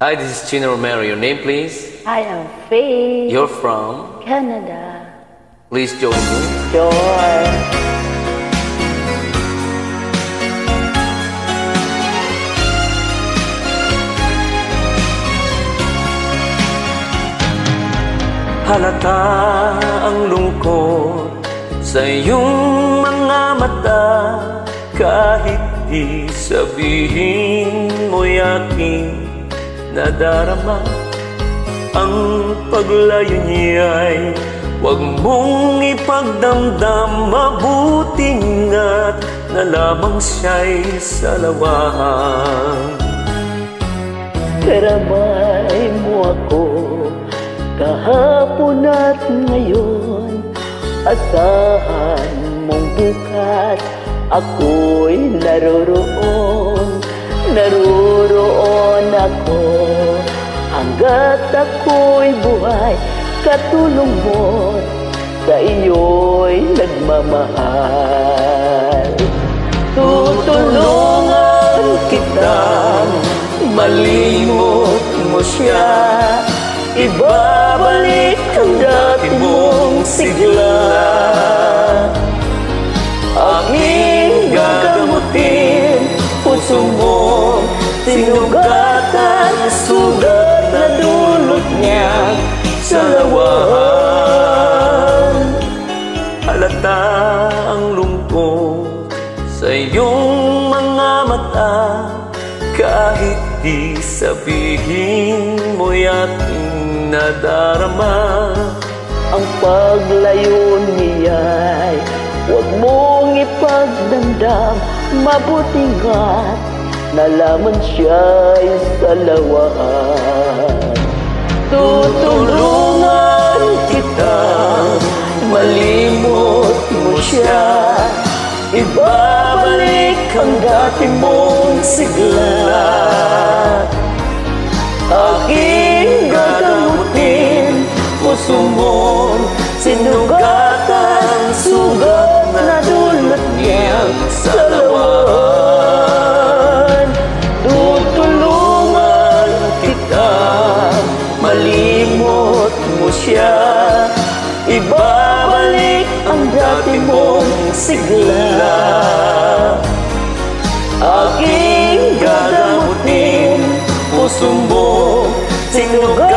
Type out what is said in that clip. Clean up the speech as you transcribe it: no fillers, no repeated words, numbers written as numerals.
Hi, this is Chino Romero. Your name, please? I am Faith. You're from? Canada. Please join me. Sure. Halata ang lungkot sa iyong mga mata, kahit di sabihin mo'y aking nadarama. Ang paglayo niya'y huwag mong ipagdamdam, mabuting at na lamang siya'y salawahan. Karamay mo ako kahapon at ngayon, asahan mong bukas ako'y naroroon. Naroroon ako hanggat ako'y buhay, katulong mo sa iyo'y nagmamahal. Tutulungan kitang malimot mo siya, ibabalik ang dati mong sigla. Aking gagamutin puso mo, sinugatan, sugat na dulot niya sa lawan. Halata ang lungkot sa iyong mga mata, kahit di sabihin mo'y aking nadarama. Ang paglayo niya'y huwag mong ipagdamdam, mabuting at na lamang siya'y salawaan. Tutulungan kita, malimot mo siya, ibabalik ang dati mong sigla. Aking gagamutin puso mo, sinugatan, sugat na dulot niya sa lawan. Tutulungan kita, malimot mo siya, ibabalik ang dati mong sigla. Aking gagamutin puso mo, sinugatan,